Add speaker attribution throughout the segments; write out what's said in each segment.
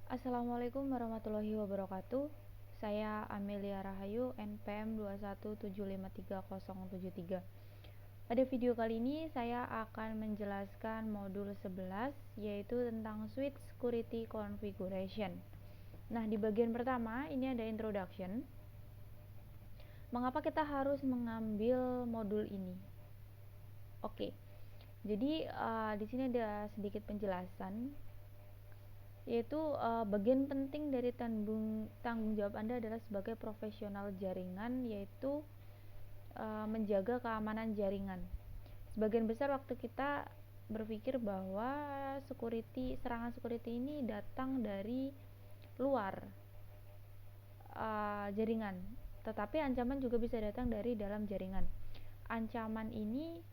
Speaker 1: Assalamualaikum warahmatullahi wabarakatuh. Saya Amelia Rahayu, NPM 217530073. Pada video kali ini saya akan menjelaskan modul 11, yaitu tentang Switch Security Configuration. Nah, di bagian pertama ini ada introduction. Mengapa kita harus mengambil modul ini? Oke. Jadi di sini ada sedikit penjelasan, yaitu bagian penting dari tanggung jawab Anda adalah sebagai profesional jaringan, yaitu menjaga keamanan jaringan. Sebagian besar waktu kita berpikir bahwa serangan security ini datang dari luar jaringan, tetapi ancaman juga bisa datang dari dalam jaringan. Ancaman ini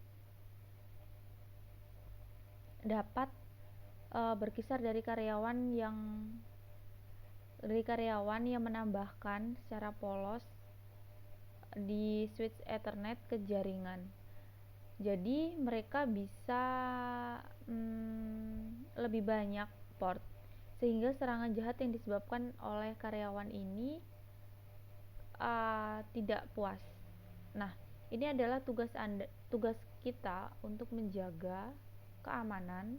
Speaker 1: dapat berkisar dari karyawan yang menambahkan secara polos di switch Ethernet ke jaringan. Jadi mereka bisa lebih banyak port, sehingga serangan jahat yang disebabkan oleh karyawan ini tidak puas. Nah, ini adalah tugas kita untuk menjaga keamanan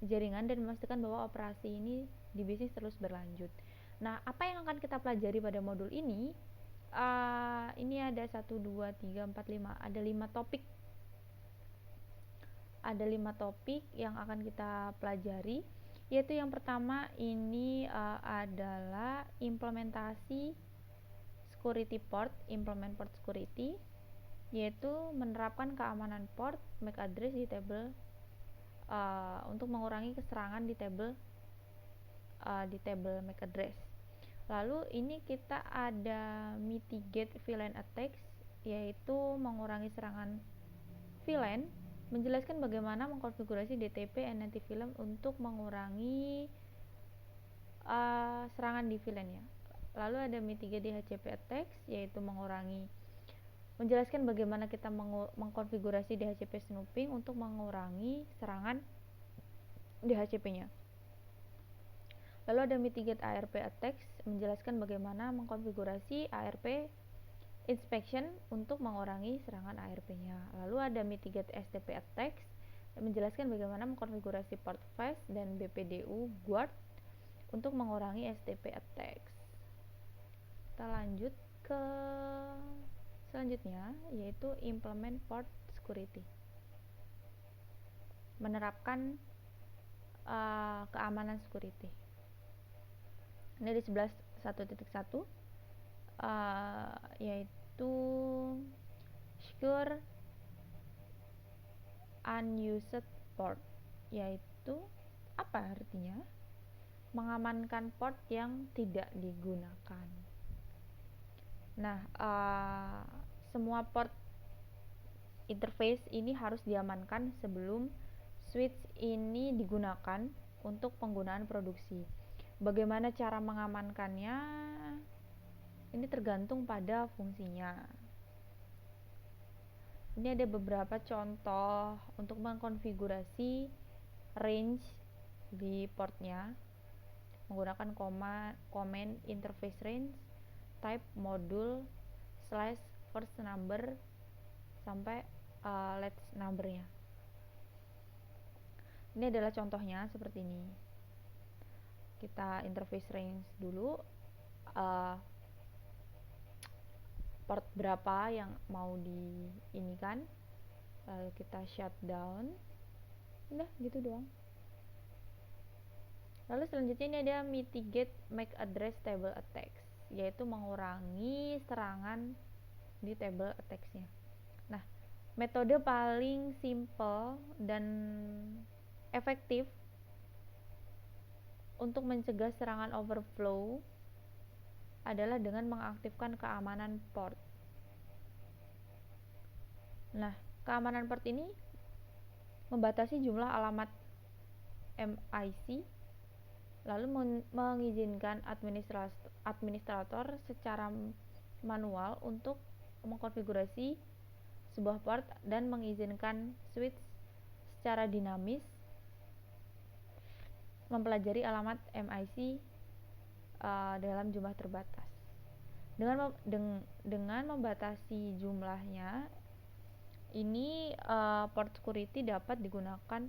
Speaker 1: jaringan dan memastikan bahwa operasi ini di bisnis terus berlanjut. Nah, apa yang akan kita pelajari pada modul ini? Ini ada 1, 2, 3, 4, 5. Ada 5 topik. Ada 5 topik yang akan kita pelajari, yaitu yang pertama ini adalah implementasi security port, implement port security, yaitu menerapkan keamanan port MAC address di table untuk mengurangi keserangan di table MAC address. Lalu ini kita ada mitigate VLAN attacks, yaitu mengurangi serangan VLAN, menjelaskan bagaimana mengkonfigurasi DTP NNT VLAN untuk mengurangi serangan di VLAN ya. Lalu ada mitigate DHCP attacks, yaitu menjelaskan bagaimana kita mengkonfigurasi DHCP snooping untuk mengurangi serangan DHCP-nya. Lalu ada mitigate ARP attacks, menjelaskan bagaimana mengkonfigurasi ARP inspection untuk mengurangi serangan ARP-nya. Lalu ada mitigate STP attacks, menjelaskan bagaimana mengkonfigurasi port flash dan BPDU guard untuk mengurangi STP attacks. Kita lanjut ke selanjutnya, yaitu implement port security. Menerapkan keamanan security. Ini di 11.1.1 yaitu secure unused port, yaitu apa artinya? Mengamankan port yang tidak digunakan. Nah, semua port interface ini harus diamankan sebelum switch ini digunakan untuk penggunaan produksi. Bagaimana cara mengamankannya? Ini tergantung pada fungsinya. Ini ada beberapa contoh untuk mengkonfigurasi range di portnya menggunakan command interface range, type module, / first number sampai last numbernya. Ini adalah contohnya seperti ini. Kita interface range dulu, port berapa yang mau diinikan, lalu kita shutdown. Udah gitu doang. Lalu selanjutnya ini ada mitigate MAC address table attacks, yaitu mengurangi serangan di table attacks-nya. Nah, metode paling simple dan efektif untuk mencegah serangan overflow adalah dengan mengaktifkan keamanan port. Nah, keamanan port ini membatasi jumlah alamat MIC, lalu mengizinkan administrator secara manual untuk mengkonfigurasi sebuah port dan mengizinkan switch secara dinamis mempelajari alamat MIC dalam jumlah terbatas. Dengan membatasi jumlahnya, ini port security dapat digunakan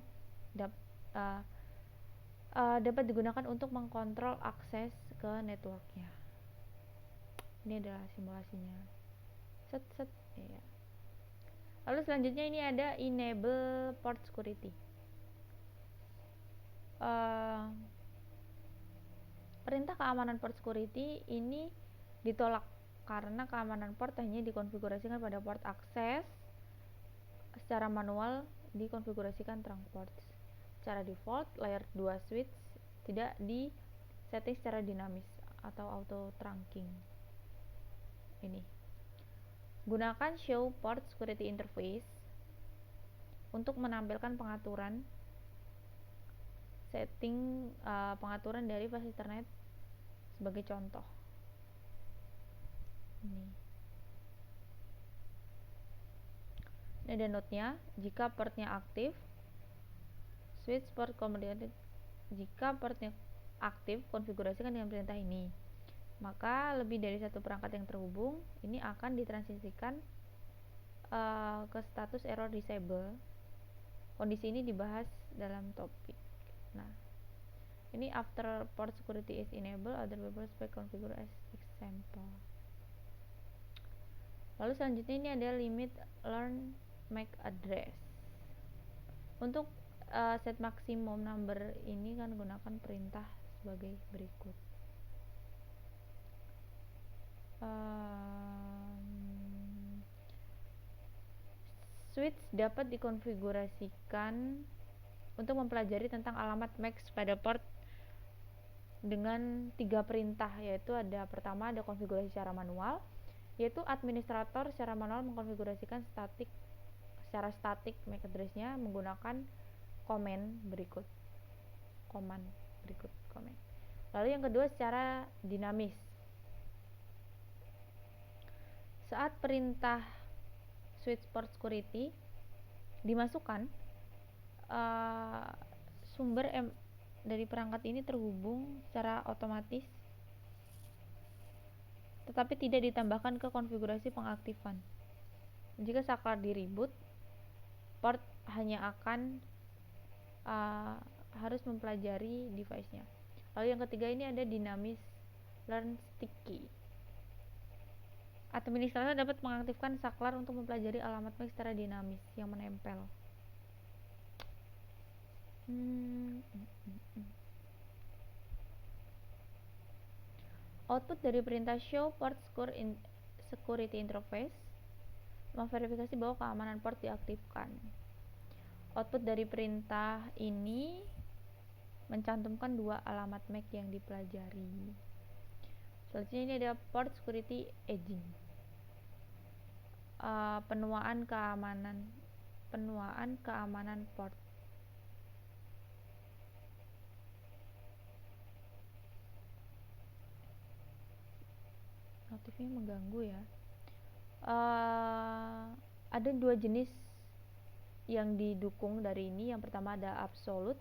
Speaker 1: untuk mengkontrol akses ke networknya. Ini adalah simulasinya. Ya. Lalu selanjutnya ini ada enable port security. Perintah keamanan port security ini ditolak karena keamanan port hanya dikonfigurasikan pada port akses secara manual, dikonfigurasikan trunk ports. Secara default, layer 2 switch tidak di setting secara dinamis atau auto trunking. Ini. Gunakan show port security interface untuk menampilkan pengaturan setting pengaturan dari fast Ethernet sebagai contoh. Ini ada note-nya. Jika portnya aktif, switch port combinated. Jika portnya aktif, konfigurasikan dengan perintah ini. Maka lebih dari satu perangkat yang terhubung ini akan ditransisikan ke status error disable. Kondisi ini dibahas dalam topik. Nah, ini after port security is enabled, other people spec configure as example. Lalu selanjutnya ini ada limit learn MAC address. Untuk set maksimum number ini kan gunakan perintah sebagai berikut. Switch dapat dikonfigurasikan untuk mempelajari tentang alamat MAC pada port dengan 3 perintah, yaitu pertama ada konfigurasi secara manual, yaitu administrator secara manual mengkonfigurasikan secara statik MAC address-nya menggunakan command berikut. Lalu yang kedua secara dinamis. Saat perintah switch port security dimasukkan, sumber dari perangkat ini terhubung secara otomatis, tetapi tidak ditambahkan ke konfigurasi pengaktifan. Jika saklar di reboot, port hanya akan harus mempelajari device-nya. Lalu yang ketiga ini ada dynamic learn sticky. Administrator dapat mengaktifkan saklar untuk mempelajari alamat MAC secara dinamis yang menempel. Output dari perintah show port security interface memverifikasi bahwa keamanan port diaktifkan. Output dari perintah ini mencantumkan 2 alamat MAC yang dipelajari. Selanjutnya ini ada port security aging. Penuaan keamanan port. Notifnya mengganggu ya. Ada 2 jenis yang didukung dari ini. Yang pertama ada absolute,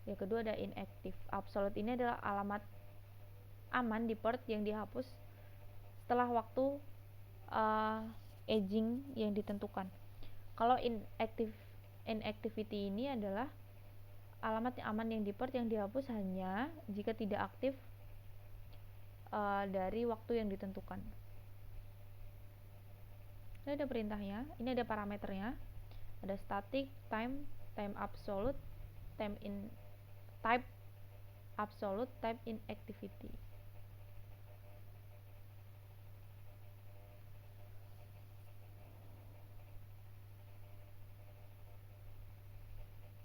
Speaker 1: yang kedua ada inactive. Absolute ini adalah alamat aman di port yang dihapus setelah waktu aging yang ditentukan. Kalau inactivity ini adalah alamat aman yang di port yang dihapus hanya jika tidak aktif dari waktu yang ditentukan. Ini ada perintahnya, ini ada parameternya, ada static, time absolute, type absolute, type inactivity.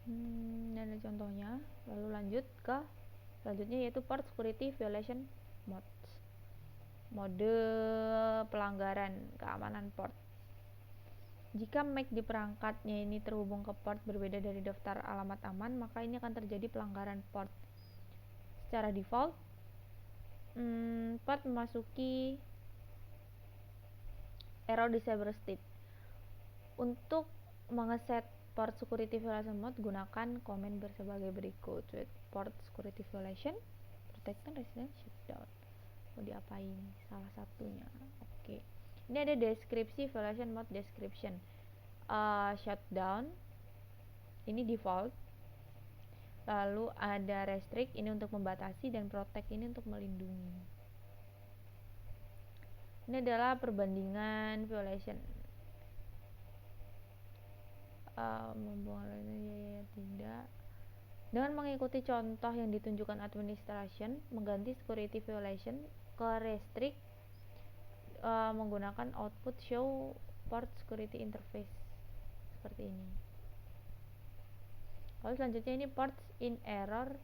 Speaker 1: Ini ada contohnya. Lalu lanjut ke selanjutnya yaitu port security violation mode pelanggaran keamanan port. Jika MAC di perangkatnya ini terhubung ke port berbeda dari daftar alamat aman, maka ini akan terjadi pelanggaran port. Secara default, port memasuki error disable state. Untuk mengeset port security violation mode, gunakan komen sebagai berikut. Port security violation, protected resident shutdown. Mau diapain? Salah satunya. Oke. Ini ada deskripsi violation mode description. Shutdown ini default. Lalu ada restrict ini untuk membatasi dan protect ini untuk melindungi. Ini adalah perbandingan violation. Ya, tidak. Dengan mengikuti contoh yang ditunjukkan administration, mengganti security violation ke restrict menggunakan output show port security interface seperti ini. Lalu selanjutnya ini ports in error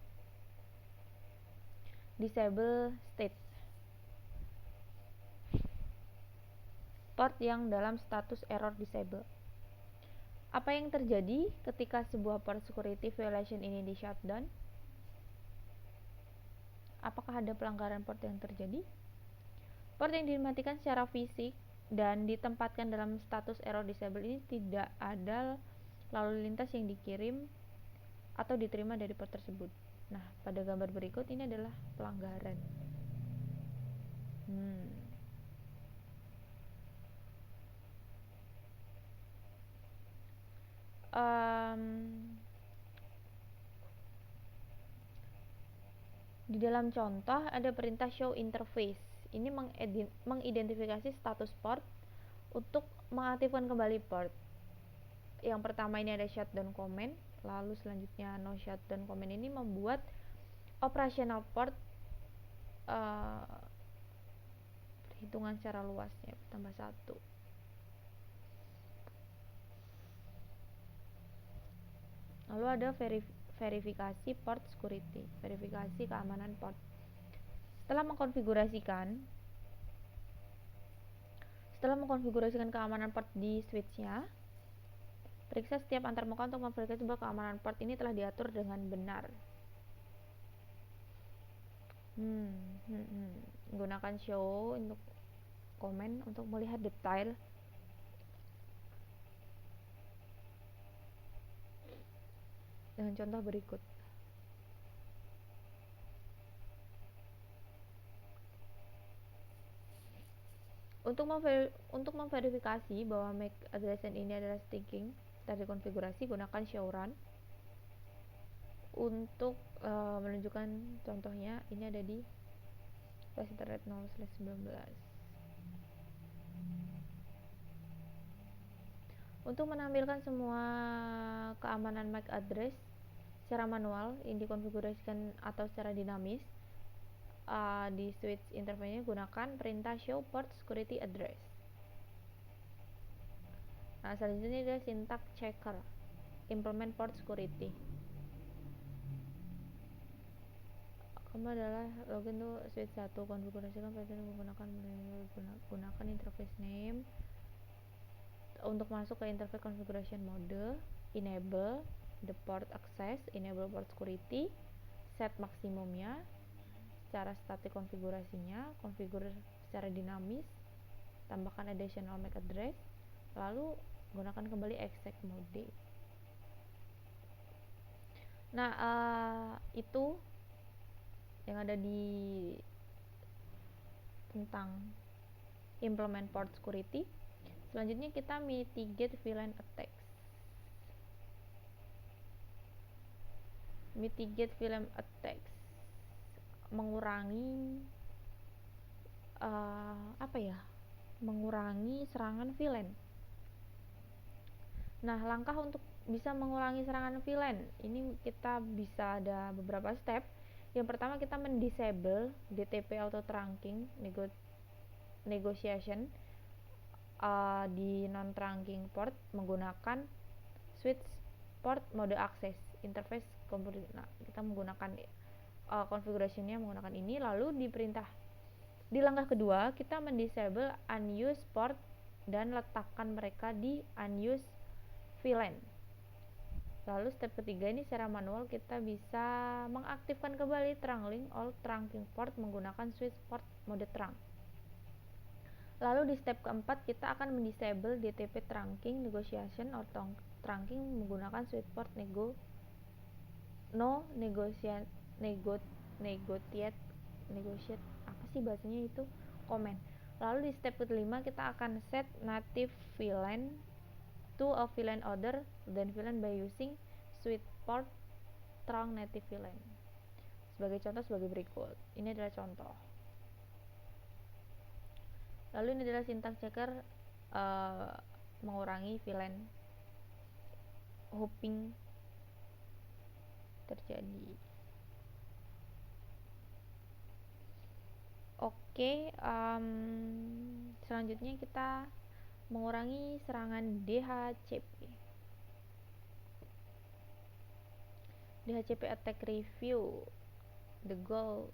Speaker 1: disable state. Port yang dalam status error disable. Apa yang terjadi ketika sebuah port security violation ini di shutdown? Apakah ada pelanggaran port yang terjadi? Port yang dimatikan secara fisik dan ditempatkan dalam status error disable ini tidak ada lalu lintas yang dikirim atau diterima dari port tersebut. Nah, pada gambar berikut ini adalah pelanggaran. Di dalam contoh ada perintah show interface. Ini mengidentifikasi status port untuk mengaktifkan kembali port. Yang pertama ini ada shutdown command, lalu selanjutnya no shutdown command ini membuat operational port perhitungan secara luasnya tambah 1. Lalu ada verifikasi port security, verifikasi keamanan port. Setelah mengkonfigurasikan keamanan port di switch-nya, periksa setiap antarmuka untuk memverifikasi bahwa keamanan port ini telah diatur dengan benar. Gunakan show untuk komen untuk melihat detail. Dengan contoh berikut. Untuk memverifikasi bahwa MAC address ini adalah sticking dari konfigurasi, gunakan show run. Untuk menunjukkan contohnya, ini ada di internet 0/19. Untuk menampilkan semua keamanan MAC address secara manual, ini dikonfigurasikan atau secara dinamis, di switch interface-nya gunakan perintah show port security address. Nah, selanjutnya ada syntax checker, implement port security. Kamu adalah login tuh switch 1, konfigurasikan perintah gunakan interface name untuk masuk ke interface configuration mode, enable the port access, enable port security, set maksimumnya, secara static konfigurasinya, konfigur secara dinamis, tambahkan additional MAC address, lalu gunakan kembali exec mode. Nah, itu yang ada di tentang implement port security. Selanjutnya kita mitigate VLAN attacks. Mitigate VLAN attacks mengurangi mengurangi serangan VLAN. Nah, langkah untuk bisa mengurangi serangan VLAN ini kita bisa ada beberapa step. Yang pertama, kita mendisable DTP auto trunking negotiation di non trunking port menggunakan switch port mode access interface komputer. Nah, kita menggunakan konfigurasinya menggunakan ini. Lalu di langkah kedua, kita mendisable unused port dan letakkan mereka di unused VLAN. Lalu step ketiga ini secara manual kita bisa mengaktifkan kembali trunking all trunking port menggunakan switch port mode trunk. Lalu di step keempat kita akan mendisable DTP trunking negotiation or trunking menggunakan switchport negotiate apa sih bahasanya itu, comment. Lalu di step kelima kita akan set native VLAN to a VLAN other than VLAN by using switchport trunk native VLAN. Sebagai contoh sebagai berikut. Ini adalah contoh. Lalu ini adalah syntax checker mengurangi VLAN hopping terjadi. Oke, selanjutnya kita mengurangi serangan DHCP. DHCP attack review. The goals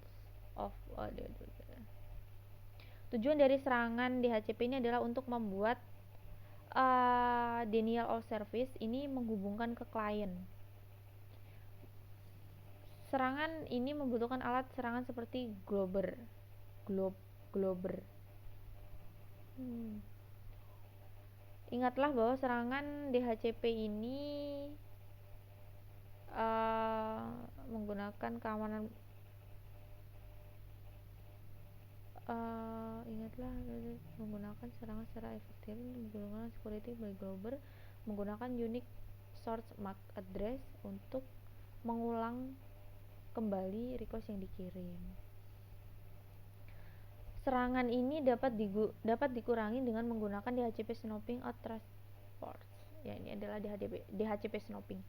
Speaker 1: of tujuan dari serangan DHCP ini adalah untuk membuat denial of service ini menghubungkan ke klien. Serangan ini membutuhkan alat serangan seperti Globber. Ingatlah bahwa serangan DHCP ini menggunakan keamanan menggunakan serangan secara efektif menggunakan security by Globber menggunakan unique source MAC address untuk mengulang kembali request yang dikirim. Serangan ini dapat dikurangi dengan menggunakan DHCP snooping or transport. Ya, ini adalah DHCP snooping.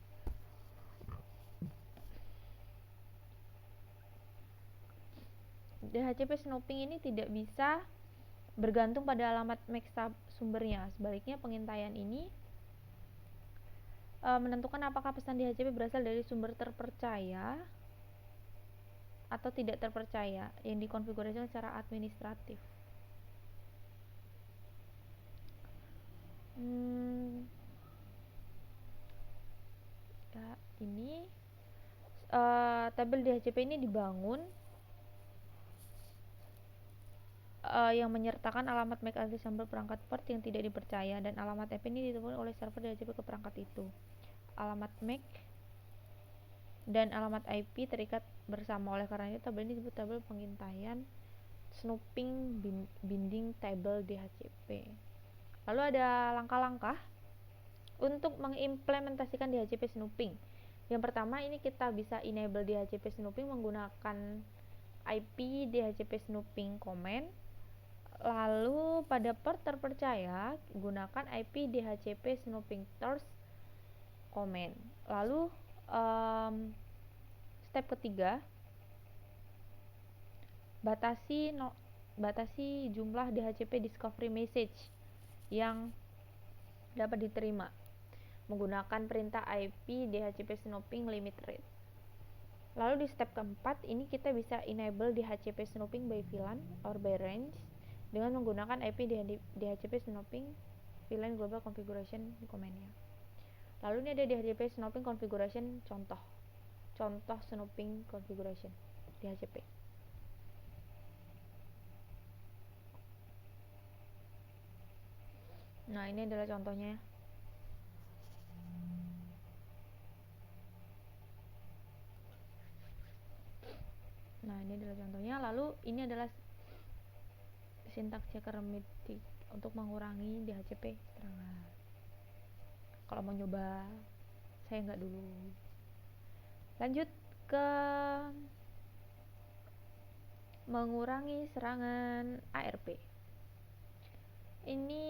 Speaker 1: DHCP snooping ini tidak bisa bergantung pada alamat MAC sumbernya. Sebaliknya, pengintaian ini menentukan apakah pesan DHCP berasal dari sumber terpercaya atau tidak terpercaya yang dikonfigurasikan secara administratif. Ini tabel DHCP ini dibangun yang menyertakan alamat MAC address sumber perangkat port yang tidak dipercaya dan alamat IP ini ditemukan oleh server DHCP ke perangkat itu. Alamat MAC dan alamat IP terikat bersama, oleh karena itu tabel ini disebut tabel pengintaian snooping binding table DHCP. Lalu ada langkah-langkah untuk mengimplementasikan DHCP snooping. Yang pertama, ini kita bisa enable DHCP snooping menggunakan IP DHCP snooping command. Lalu pada port terpercaya gunakan IP DHCP snooping source command. Lalu step ketiga, batasi jumlah DHCP discovery message yang dapat diterima menggunakan perintah IP DHCP snooping limit rate. Lalu di step keempat, ini kita bisa enable DHCP snooping by VLAN or by range dengan menggunakan IP DHCP snooping VLAN global configuration command-nya. Lalu ini ada DHCP snooping configuration contoh snooping configuration DHCP. Nah, ini adalah contohnya. Lalu ini adalah syntax checker remedy untuk mengurangi DHCP serangan. Kalau mau nyoba, saya nggak dulu. Lanjut ke mengurangi serangan ARP. Ini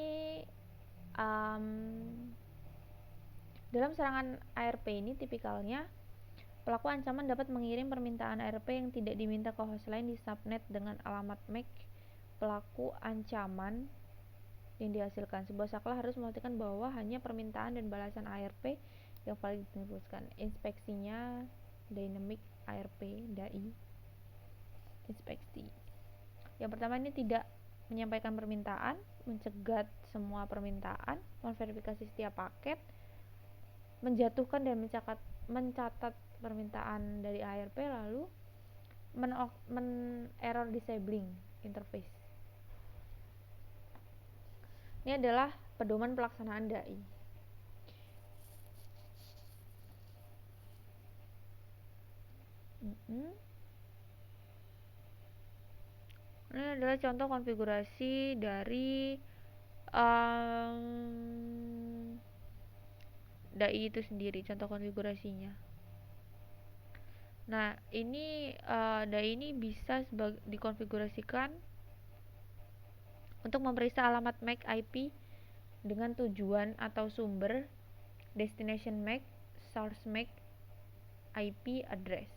Speaker 1: dalam serangan ARP ini tipikalnya pelaku ancaman dapat mengirim permintaan ARP yang tidak diminta ke host lain di subnet dengan alamat MAC pelaku ancaman yang dihasilkan. Sebuah saklar harus memastikan bahwa hanya permintaan dan balasan ARP yang valid diteruskan. Inspeksinya dynamic ARP DAI inspeksi. Yang pertama, ini tidak menyampaikan permintaan, mencegat semua permintaan, memverifikasi setiap paket, menjatuhkan dan mencatat permintaan dari ARP, lalu error disabling interface. Ini adalah pedoman pelaksanaan DAI. Ini adalah contoh konfigurasi dari DAI itu sendiri, contoh konfigurasinya. Nah, ini DAI ini bisa dikonfigurasikan untuk memeriksa alamat MAC IP dengan tujuan atau sumber, destination MAC, source MAC, IP address.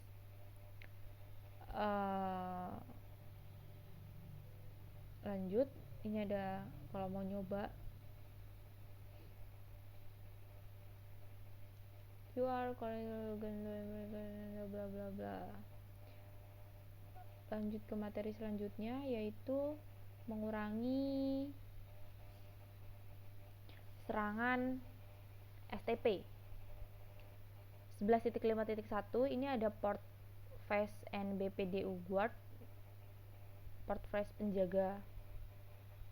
Speaker 1: Lanjut, ini ada kalau mau nyoba QR bla bla bla. Lanjut ke materi selanjutnya, yaitu mengurangi serangan STP. 11.5.1 ini ada port face and BPDU guard. Port face penjaga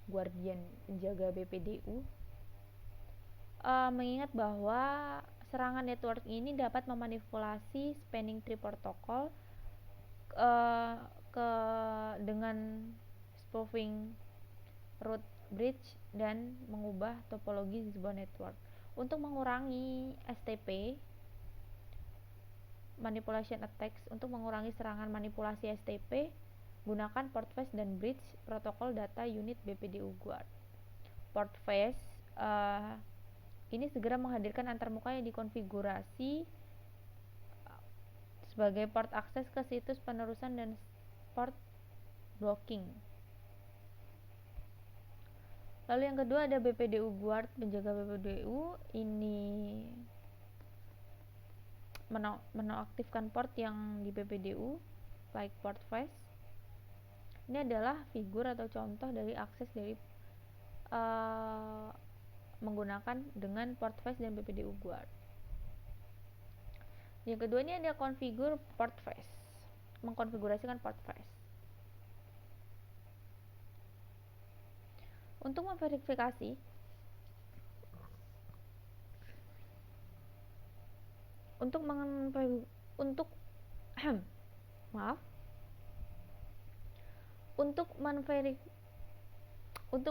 Speaker 1: guardian, penjaga BPDU. Mengingat bahwa serangan network ini dapat memanipulasi spanning tree protokol dengan spoofing root bridge dan mengubah topologi di sebuah network. Untuk mengurangi STP, manipulation attacks, untuk mengurangi serangan manipulasi STP, gunakan port face dan bridge protokol data unit BPDU guard. Port face ini segera menghadirkan antarmuka yang dikonfigurasi sebagai port akses ke situs penerusan dan port blocking. Lalu yang kedua ada BPDU guard, penjaga BPDU. Ini menonaktifkan port yang di BPDU, like port face. Ini adalah figur atau contoh dari akses dari menggunakan dengan port face dan BPDU guard. Yang kedua ini ada configure port face, mengkonfigurasikan port face. Untuk memverifikasi untuk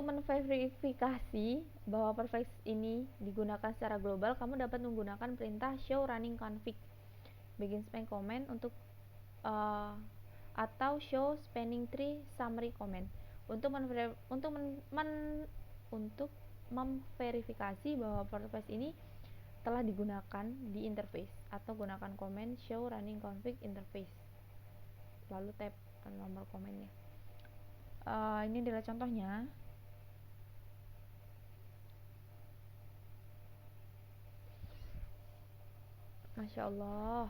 Speaker 1: memverifikasi bahwa port face ini digunakan secara global, kamu dapat menggunakan perintah show running config begin span command untuk atau show spanning tree summary command untuk memverifikasi bahwa port face ini telah digunakan di interface, atau gunakan command show running config interface lalu tap nomor komennya. Ini adalah contohnya. Masya Allah.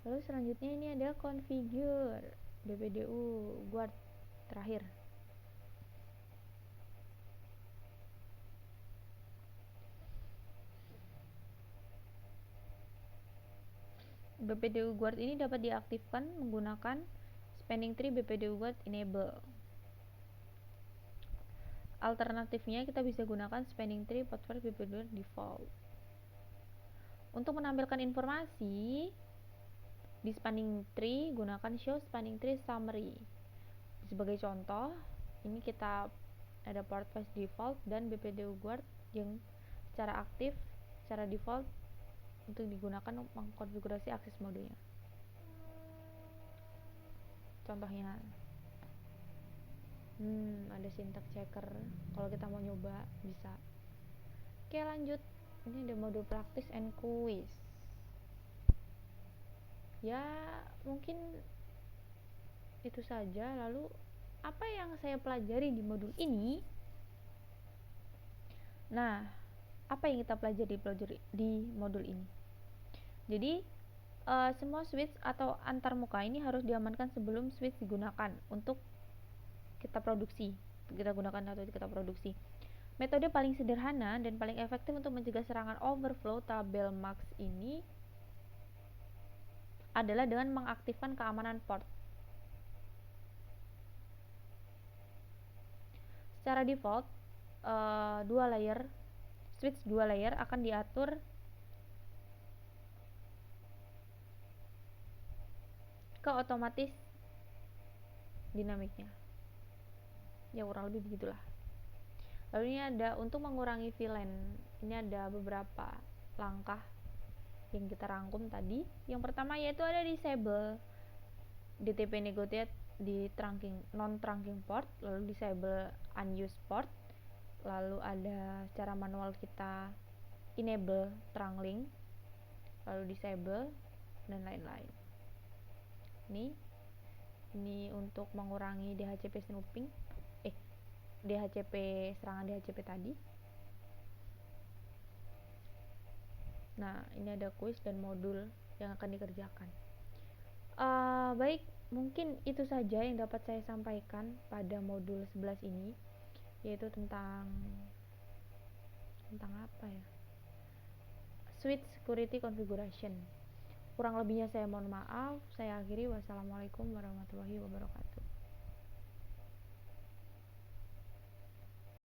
Speaker 1: Lalu selanjutnya ini ada configure BPDU guard terakhir. BPDU guard ini dapat diaktifkan menggunakan spanning tree BPDU guard enable. Alternatifnya kita bisa gunakan spanning tree pathway BPDU guard default. Untuk menampilkan informasi di spanning tree, gunakan show spanning tree summary. Sebagai contoh, ini kita ada port face default dan BPDU guard yang secara aktif, secara default untuk digunakan mengkonfigurasi akses modenya. Contohnya ada syntax checker. Kalau kita mau nyoba bisa. Oke, lanjut. Ini ada modul praktis and quiz. Ya, mungkin itu saja. Lalu apa yang saya pelajari di modul ini? Nah, apa yang kita pelajari di modul ini? Jadi semua switch atau antarmuka ini harus diamankan sebelum switch digunakan untuk kita gunakan atau kita produksi. Metode paling sederhana dan paling efektif untuk mencegah serangan overflow tabel MAX ini adalah dengan mengaktifkan keamanan port. Secara default, switch 2 layer akan diatur ke otomatis dinamiknya. Ya kurang lebih begitulah. Lalu ini ada untuk mengurangi VLAN. Ini ada beberapa langkah yang kita rangkum tadi. Yang pertama yaitu ada disable DTP negotiate di trunking non trunking port, lalu disable unused port, lalu ada cara manual kita enable trunk link, lalu disable dan lain-lain. Ini untuk mengurangi DHCP snooping, DHCP serangan DHCP tadi. Nah, ini ada kuis dan modul yang akan dikerjakan. Baik, mungkin itu saja yang dapat saya sampaikan pada modul 11 ini, yaitu tentang apa ya? Switch Security Configuration. Kurang lebihnya saya mohon maaf. Saya akhiri. Wassalamualaikum warahmatullahi wabarakatuh.